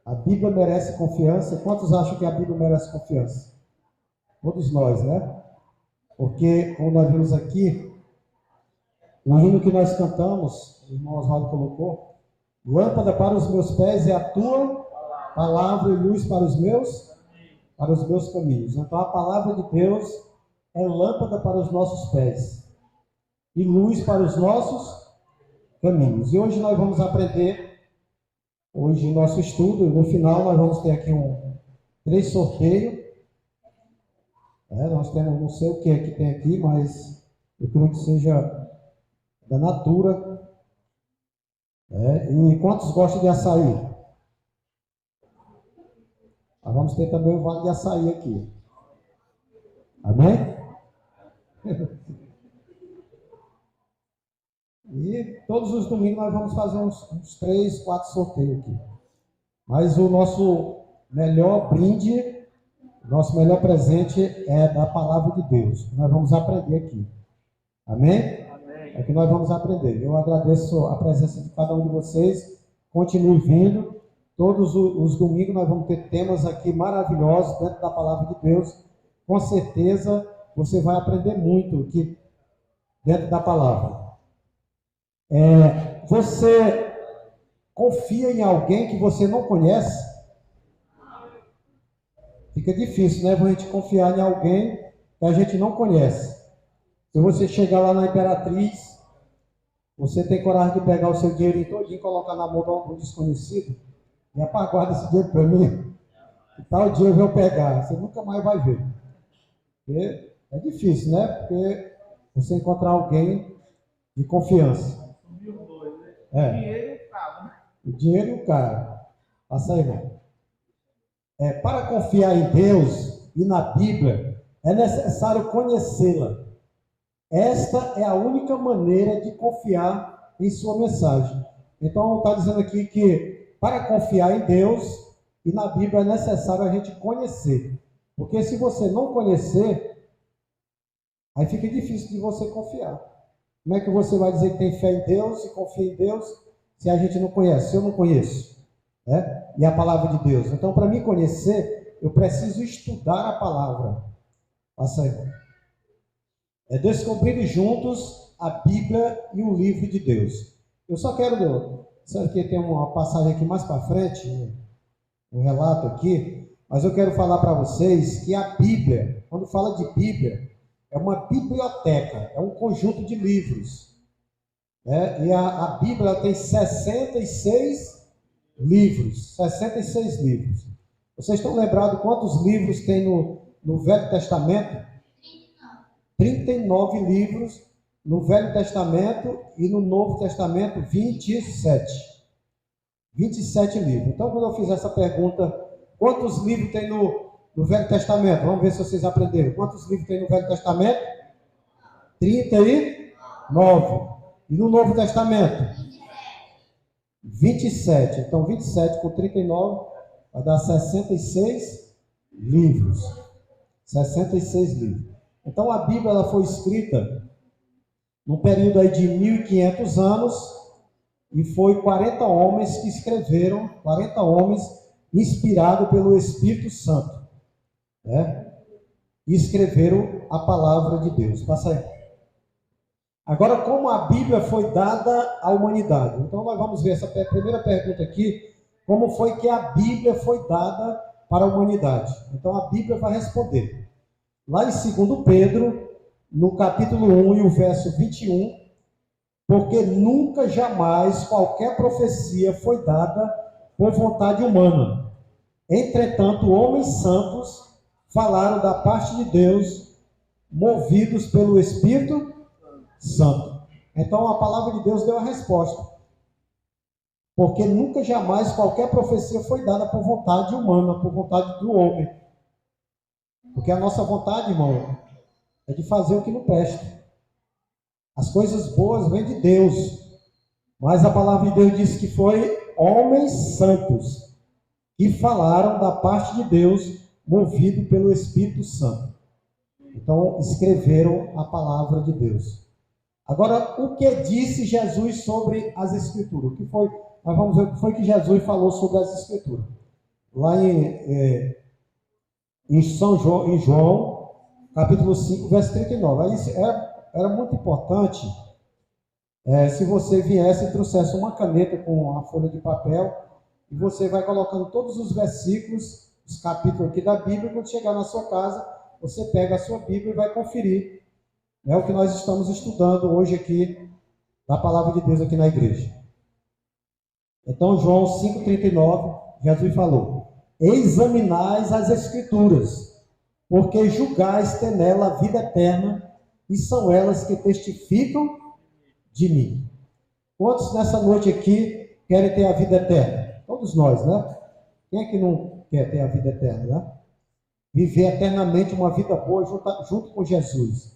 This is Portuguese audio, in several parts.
A Bíblia merece confiança. Quantos acham que a Bíblia merece confiança? Todos nós, né? Porque, como nós vimos aqui, no hino que nós cantamos, o irmão Oswaldo colocou, lâmpada para os meus pés é a tua palavra e luz para os meus caminhos. Então, a palavra de Deus é lâmpada para os nossos pés e luz para os nossos caminhos. E hoje nós vamos aprender, hoje nosso estudo, no final nós vamos ter aqui 3 sorteios. Nós temos, não sei o que é que tem aqui, mas eu creio que seja da Natura. E quantos gostam de açaí? Nós vamos ter também o vale de açaí aqui. Amém? E todos os domingos nós vamos fazer uns 3, 4 sorteios aqui. Mas o nosso melhor brinde, nosso melhor presente é da palavra de Deus. Nós vamos aprender aqui. Amém? É que nós vamos aprender. Eu agradeço a presença de cada um de vocês. Continue vindo. Todos os domingos nós vamos ter temas aqui maravilhosos dentro da palavra de Deus. Com certeza você vai aprender muito aqui dentro da palavra. Você confia em alguém que você não conhece? Fica difícil, né? A gente confiar em alguém que a gente não conhece. Se você chegar lá na Imperatriz, você tem coragem de pegar o seu dinheirinho todinho e colocar na mão de um desconhecido? E guarda esse dinheiro para mim. E tal dia eu vou pegar. Você nunca mais vai ver. Porque é difícil, né? Porque você encontrar alguém de confiança. O dinheiro e o carro, né? O dinheiro e o carro. Passa aí, irmão. Para confiar em Deus e na Bíblia, é necessário conhecê-la. Esta é a única maneira de confiar em sua mensagem. Então, está dizendo aqui que para confiar em Deus e na Bíblia é necessário a gente conhecer. Porque se você não conhecer, aí fica difícil de você confiar. Como é que você vai dizer que tem fé em Deus e confia em Deus se a gente não conhece? Se eu não conheço, né? E a palavra de Deus. Então, para mim conhecer, eu preciso estudar a palavra. Passa aí. Descobrir juntos a Bíblia e o livro de Deus. Eu só quero, sabe que tem uma passagem aqui mais para frente, um relato aqui, mas eu quero falar para vocês que a Bíblia, quando fala de Bíblia, é uma biblioteca, é um conjunto de livros. E a Bíblia tem 66 livros, 66 livros. Vocês estão lembrados quantos livros tem no Velho Testamento? 39 livros no Velho Testamento e no Novo Testamento 27. 27 livros. Então, quando eu fizer essa pergunta, quantos livros tem no Velho Testamento? Vamos ver se vocês aprenderam. Quantos livros tem no Velho Testamento? 39. E no Novo Testamento? 27. Então, 27 com 39 vai dar 66 livros. 66 livros. Então, a Bíblia ela foi escrita num período aí de 1.500 anos e foi 40 homens que escreveram, 40 homens inspirados pelo Espírito Santo, e escreveram a palavra de Deus. Passa aí. Agora, como a Bíblia foi dada à humanidade? Então, nós vamos ver essa primeira pergunta aqui, como foi que a Bíblia foi dada para a humanidade? Então, a Bíblia vai responder. Lá em 2 Pedro, no capítulo 1 e o verso 21, porque nunca, jamais, qualquer profecia foi dada por vontade humana. Entretanto, homens santos falaram da parte de Deus, movidos pelo Espírito Santo. Então, a palavra de Deus deu a resposta. Porque nunca, jamais, qualquer profecia foi dada por vontade humana, por vontade do homem. Porque a nossa vontade, irmão, é de fazer o que não presta. As coisas boas vêm de Deus. Mas a palavra de Deus diz que foi homens santos que falaram da parte de Deus, movido pelo Espírito Santo. Então, escreveram a palavra de Deus. Agora, o que disse Jesus sobre as Escrituras? Nós vamos ver o que foi que Jesus falou sobre as Escrituras. lá em São João, em João, capítulo 5, verso 39. Aí era muito importante se você viesse e trouxesse uma caneta com a folha de papel, e você vai colocando todos os versículos, os capítulos aqui da Bíblia, quando chegar na sua casa, você pega a sua Bíblia e vai conferir. É o que nós estamos estudando hoje aqui, da palavra de Deus aqui na igreja. Então, João 5,39, Jesus falou: examinais as Escrituras, porque julgais ter nela a vida eterna, e são elas que testificam de mim. Quantos nessa noite aqui querem ter a vida eterna? Todos nós, né? Quem é que não quer ter a vida eterna, né? Viver eternamente uma vida boa junto com Jesus.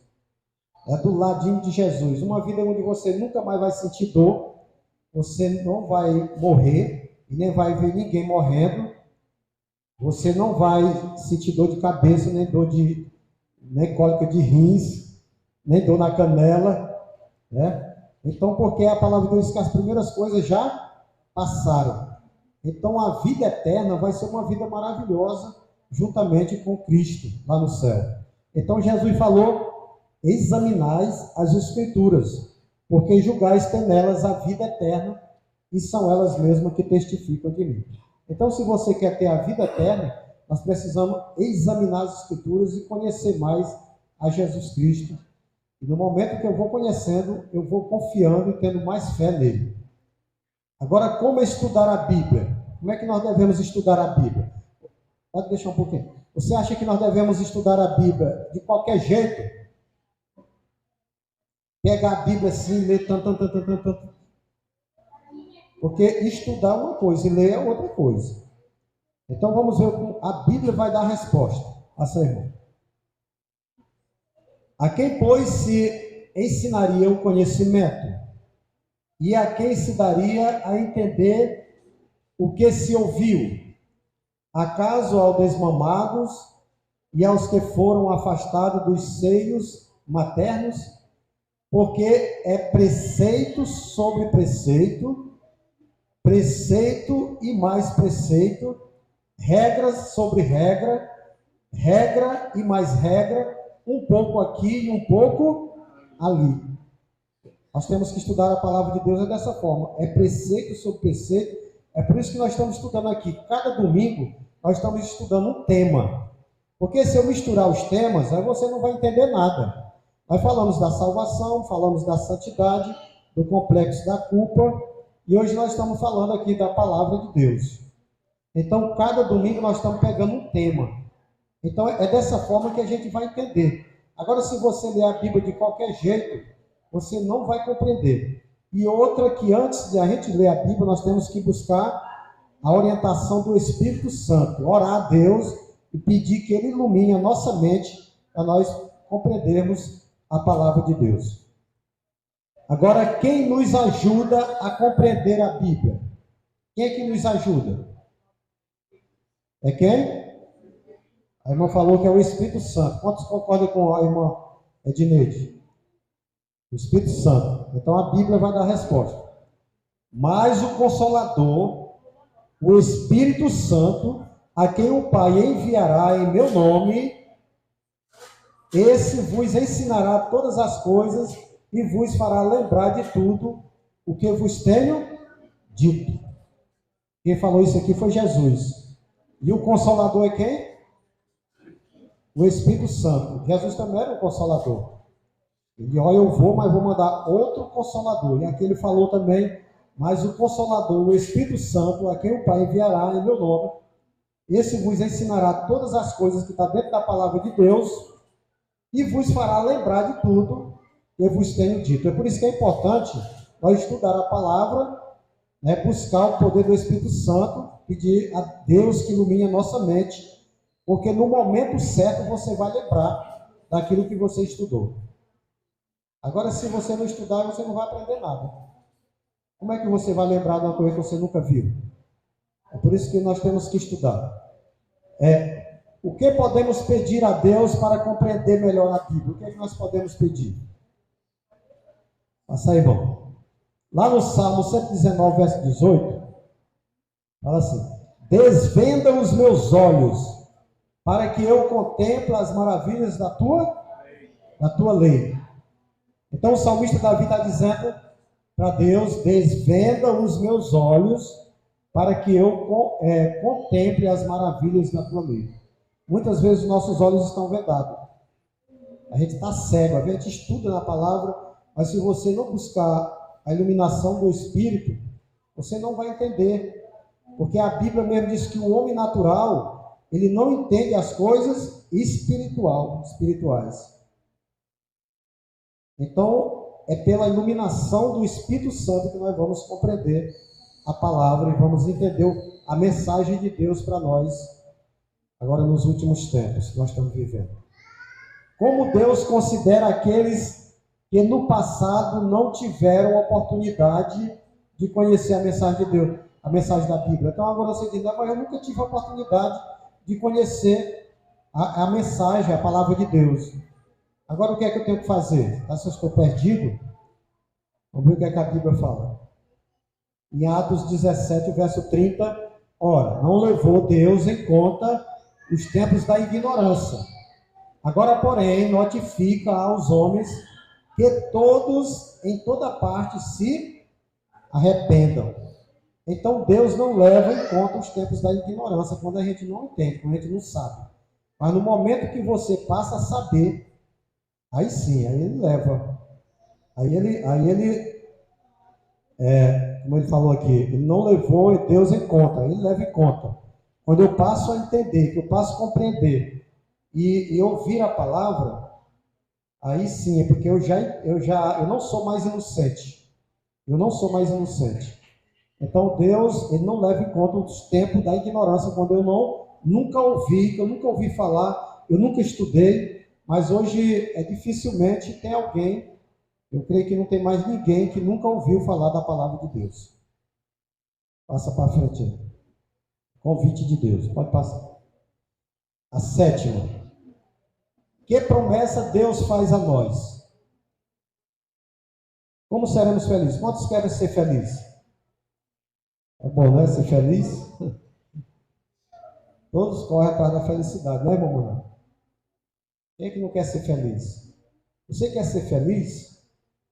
Do ladinho de Jesus. Uma vida onde você nunca mais vai sentir dor, você não vai morrer, e nem vai ver ninguém morrendo, você não vai sentir dor de cabeça, nem cólica de rins, nem dor na canela, né? Então, porque a palavra de Deus diz que as primeiras coisas já passaram. Então, a vida eterna vai ser uma vida maravilhosa, juntamente com Cristo, lá no céu. Então, Jesus falou: examinais as Escrituras, porque julgais ter nelas a vida eterna, e são elas mesmas que testificam de mim. Então, se você quer ter a vida eterna, nós precisamos examinar as Escrituras e conhecer mais a Jesus Cristo. E no momento que eu vou conhecendo, eu vou confiando e tendo mais fé nele. Agora, como estudar a Bíblia? Como é que nós devemos estudar a Bíblia? Pode deixar um pouquinho. Você acha que nós devemos estudar a Bíblia de qualquer jeito? Pegar a Bíblia assim, ler tanto. Porque estudar é uma coisa e ler é outra coisa. Então vamos ver como a Bíblia vai dar a resposta a seu irmão. A quem, pois, se ensinaria o conhecimento? E a quem se daria a entender o que se ouviu? Acaso aos desmamados e aos que foram afastados dos seios maternos? Porque é preceito sobre preceito, preceito e mais preceito, regras sobre regra, regra e mais regra, um pouco aqui e um pouco ali. Nós temos que estudar a palavra de Deus dessa forma. É preceito sobre preceito. É por isso que nós estamos estudando aqui. Cada domingo nós estamos estudando um tema. Porque se eu misturar os temas, aí você não vai entender nada. Nós falamos da salvação, falamos da santidade, do complexo da culpa, e hoje nós estamos falando aqui da palavra de Deus. Então, cada domingo nós estamos pegando um tema. Então, é dessa forma que a gente vai entender. Agora, se você ler a Bíblia de qualquer jeito, você não vai compreender. E outra, que antes de a gente ler a Bíblia, nós temos que buscar a orientação do Espírito Santo, orar a Deus e pedir que Ele ilumine a nossa mente para nós compreendermos a palavra de Deus. Agora, quem nos ajuda a compreender a Bíblia? Quem é que nos ajuda? É quem? A irmã falou que é o Espírito Santo. Quantos concordam com a irmã Edneide? O Espírito Santo. Então a Bíblia vai dar a resposta. Mas o Consolador, o Espírito Santo, a quem o Pai enviará em meu nome, esse vos ensinará todas as coisas e vos fará lembrar de tudo o que vos tenho dito. Quem falou isso aqui foi Jesus. E o Consolador é quem? O Espírito Santo. Jesus também era um Consolador. Ele, olha, eu vou, mas vou mandar outro Consolador. E aqui ele falou também, mas o Consolador, o Espírito Santo, a quem o Pai enviará em meu nome, esse vos ensinará todas as coisas que estão dentro da palavra de Deus e vos fará lembrar de tudo que eu vos tenho dito. É por isso que é importante nós estudar a palavra, buscar o poder do Espírito Santo, pedir a Deus que ilumine a nossa mente, porque no momento certo você vai lembrar daquilo que você estudou. Agora, se você não estudar, você não vai aprender nada. Como é que você vai lembrar de uma coisa que você nunca viu? É por isso que nós temos que estudar. O que podemos pedir a Deus para compreender melhor a Bíblia? O que é que nós podemos pedir? Passa aí, irmão. Lá no Salmo 119, verso 18, fala assim: desvenda os meus olhos, para que eu contemple as maravilhas da tua lei. Então o salmista Davi está dizendo para Deus: desvenda os meus olhos, para que eu contemple as maravilhas da tua lei. Muitas vezes os nossos olhos estão vedados. A gente está cego, a gente estuda na palavra, mas se você não buscar a iluminação do Espírito, você não vai entender. Porque a Bíblia mesmo diz que o homem natural, ele não entende as coisas espirituais. Então, é pela iluminação do Espírito Santo que nós vamos compreender a palavra e vamos entender a mensagem de Deus para nós, agora nos últimos tempos que nós estamos vivendo. Como Deus considera aqueles que no passado não tiveram oportunidade de conhecer a mensagem de Deus, a mensagem da Bíblia. Então agora você diz: mas eu nunca tive a oportunidade de conhecer a mensagem, a palavra de Deus. Agora o que é que eu tenho que fazer? Se eu estou perdido, vamos ver o que é que a Bíblia fala. Em Atos 17, verso 30, ora, não levou Deus em conta os tempos da ignorância. Agora, porém, notifica aos homens que todos, em toda parte, se arrependam. Então, Deus não leva em conta os tempos da ignorância, quando a gente não entende, quando a gente não sabe. Mas no momento que você passa a saber, aí sim, aí ele leva. Aí ele como ele falou aqui, ele não levou Deus em conta, ele leva em conta. Quando eu passo a entender, que eu passo a compreender e ouvir a palavra, aí sim, é porque eu não sou mais inocente. Eu não sou mais inocente. Então Deus, ele não leva em conta os tempos da ignorância, quando eu nunca ouvi falar, eu nunca estudei, mas hoje dificilmente tem alguém, eu creio que não tem mais ninguém que nunca ouviu falar da palavra de Deus. Passa para frente. Convite de Deus, pode passar. A sétima. Que promessa Deus faz a nós? Como seremos felizes? Quantos querem ser felizes? É bom, né? Ser feliz? Todos correm atrás da felicidade, não é, irmão? Quem é que não quer ser feliz? Você quer ser feliz?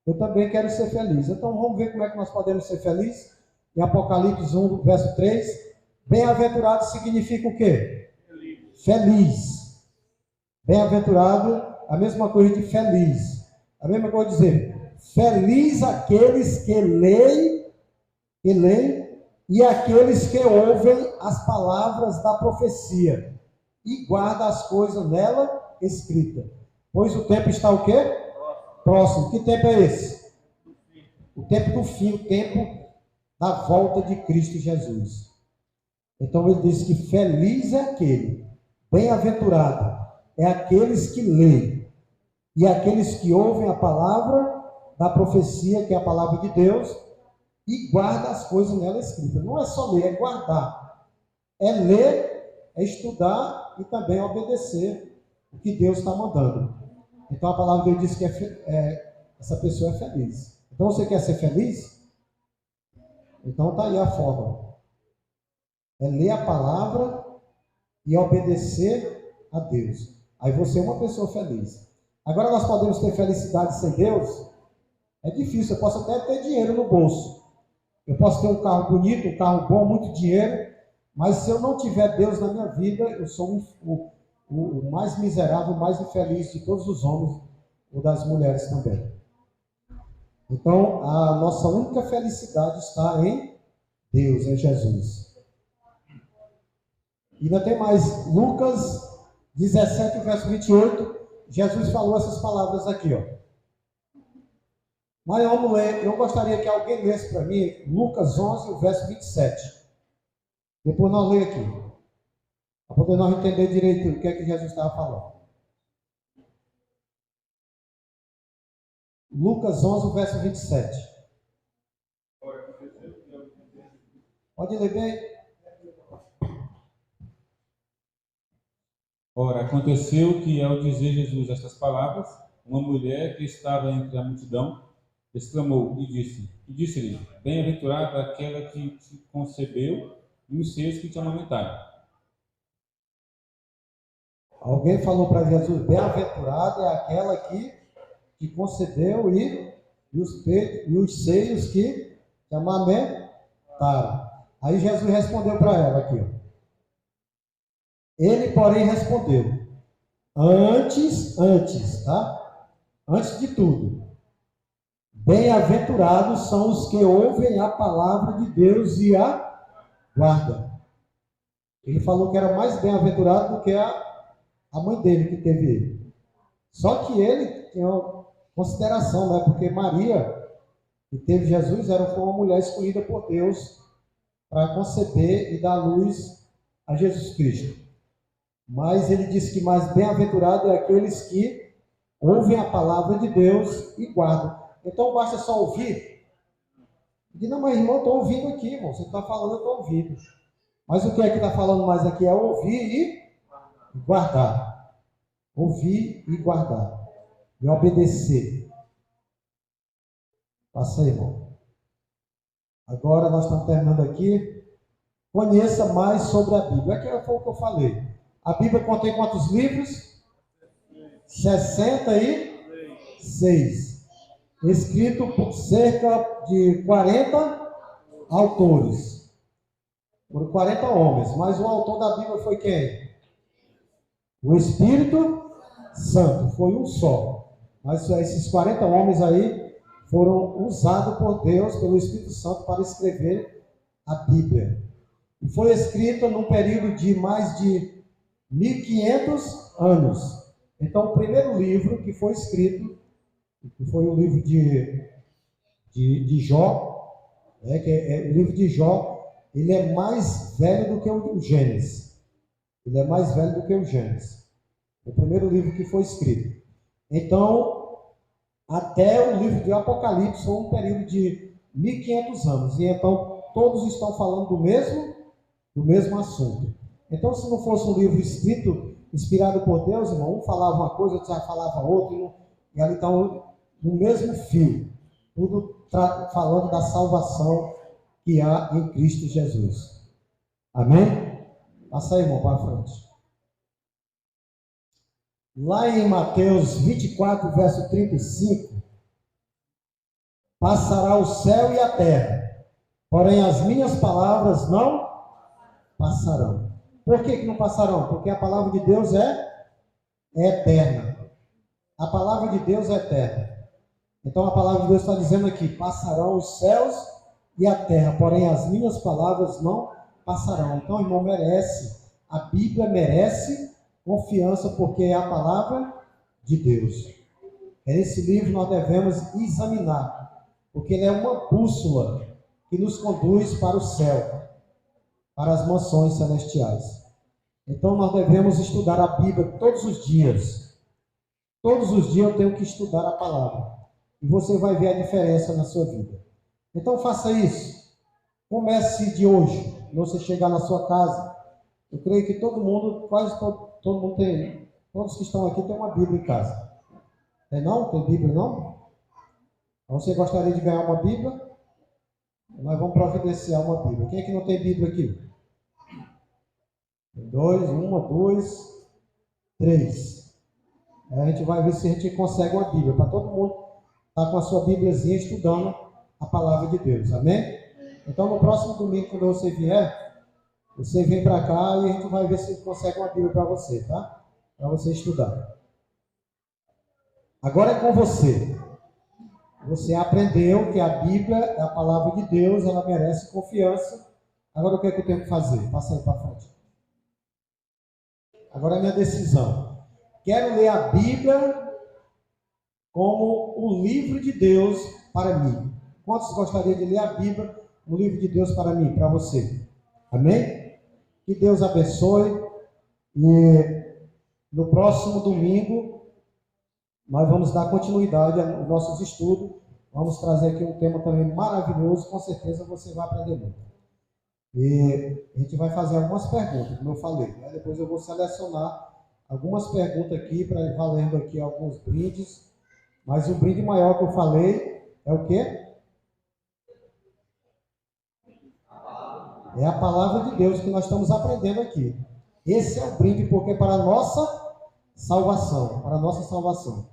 Eu também quero ser feliz. Então vamos ver como é que nós podemos ser felizes. Em Apocalipse 1, verso 3. Bem-aventurado significa o quê? Feliz. Bem-aventurado, a mesma coisa de feliz. A mesma coisa de dizer, feliz aqueles que leem e aqueles que ouvem as palavras da profecia e guardam as coisas nela escritas. Pois o tempo está o quê? Próximo. Que tempo é esse? O tempo do fim, o tempo da volta de Cristo Jesus. Então ele diz que feliz é aquele, bem-aventurado, é aqueles que leem e aqueles que ouvem a palavra da profecia, que é a palavra de Deus, e guardam as coisas nela escritas. Não é só ler, é guardar. É ler, é estudar e também obedecer o que Deus está mandando. Então a palavra de Deus diz que essa pessoa é feliz. Então você quer ser feliz? Então está aí a forma. É ler a palavra e obedecer a Deus. Aí você é uma pessoa feliz. Agora nós podemos ter felicidade sem Deus? É difícil, eu posso até ter dinheiro no bolso. Eu posso ter um carro bonito, um carro bom, muito dinheiro, mas se eu não tiver Deus na minha vida, eu sou o mais miserável, o mais infeliz de todos os homens ou das mulheres também. Então, a nossa única felicidade está em Deus, em Jesus. E ainda tem mais, Lucas 17, verso 28, Jesus falou essas palavras aqui, ó. Mas vamos ler, eu gostaria que alguém lesse para mim, Lucas 11, o verso 27. Depois nós lemos aqui, para poder nós entender direito o que é que Jesus estava falando. Lucas 11, verso 27. Pode ler bem? Ora, aconteceu que, ao dizer Jesus estas palavras, uma mulher que estava entre a multidão exclamou e disse-lhe: Bem-aventurada aquela que te concebeu e os seios que te amamentaram. Alguém falou para Jesus, bem-aventurada é aquela que concebeu e os seios que te amamentaram. Aí Jesus respondeu para ela aqui, ó. Ele, porém, respondeu, antes, tá? Antes de tudo, bem-aventurados são os que ouvem a palavra de Deus e a guardam. Ele falou que era mais bem-aventurado do que a mãe dele que teve ele. Só que ele tinha uma consideração, né? Porque Maria, que teve Jesus, foi uma mulher escolhida por Deus para conceber e dar luz a Jesus Cristo. Mas ele disse que mais bem-aventurado é aqueles que ouvem a palavra de Deus e guardam. Então basta só ouvir. Diz, não, mas irmão, eu estou ouvindo aqui, irmão. Você está falando, eu estou ouvindo. Mas o que é que está falando mais aqui é ouvir e guardar. Ouvir e guardar. E obedecer. Passa aí, irmão. Agora nós estamos terminando aqui. Conheça mais sobre a Bíblia. É que foi o que eu falei. A Bíblia contém quantos livros? 66. Escrito por cerca de 40 autores. Por 40 homens. Mas o autor da Bíblia foi quem? O Espírito Santo. Foi um só. Mas esses 40 homens aí foram usados por Deus, pelo Espírito Santo, para escrever a Bíblia. E foi escrita num período de mais de 1500 anos. Então, o primeiro livro que foi escrito, que foi o livro de Jó, o livro de Jó, ele é mais velho do que o Gênesis. Ele é mais velho do que o Gênesis. O primeiro livro que foi escrito. Então, até o livro de Apocalipse foi um período de 1500 anos. E então, todos estão falando do mesmo assunto. Então, se não fosse um livro escrito, inspirado por Deus, irmão, um falava uma coisa, outro já falava outra, e ali estão no mesmo fio, tudo falando da salvação que há em Cristo Jesus. Amém? Passa aí, irmão, para frente. Lá em Mateus 24, verso 35, passará o céu e a terra, porém as minhas palavras não passarão. Por que não passarão? Porque a palavra de Deus é eterna. A palavra de Deus é eterna. Então a palavra de Deus está dizendo aqui, passarão os céus e a terra, porém as minhas palavras não passarão. Então, irmão, a Bíblia merece confiança, porque é a palavra de Deus. Esse livro nós devemos examinar, porque ele é uma bússola que nos conduz para o céu, para as mansões celestiais. Então nós devemos estudar a Bíblia todos os dias. Todos os dias eu tenho que estudar a palavra. E você vai ver a diferença na sua vida. Então faça isso. Comece de hoje. Quando você chegar na sua casa, eu creio que todo mundo, quase todo mundo tem, todos que estão aqui têm uma Bíblia em casa. Tem não? Tem Bíblia não? Então, você gostaria de ganhar uma Bíblia? Nós vamos providenciar uma Bíblia. Quem é que não tem Bíblia aqui? 2, 3. A gente vai ver se a gente consegue uma Bíblia, para todo mundo estar com a sua Bíbliazinha estudando a palavra de Deus, amém? Então no próximo domingo, quando você vier, você vem para cá e a gente vai ver se consegue uma Bíblia para você, tá? Para você estudar. Agora é com você. Você aprendeu que a Bíblia é a palavra de Deus, ela merece confiança. Agora o que é que eu tenho que fazer? Passa aí para frente. Agora é a minha decisão. Quero ler a Bíblia como o livro de Deus para mim. Quantos gostariam de ler a Bíblia, o livro de Deus para mim, para você? Amém? Que Deus abençoe. E no próximo domingo, nós vamos dar continuidade aos nossos estudos. Vamos trazer aqui um tema também maravilhoso. Com certeza você vai aprender muito. E a gente vai fazer algumas perguntas, como eu falei. Né? Depois eu vou selecionar algumas perguntas aqui para ir valendo aqui alguns brindes. Mas o brinde maior que eu falei é o quê? É a palavra de Deus que nós estamos aprendendo aqui. Esse é o brinde, porque para a nossa salvação, para a nossa salvação.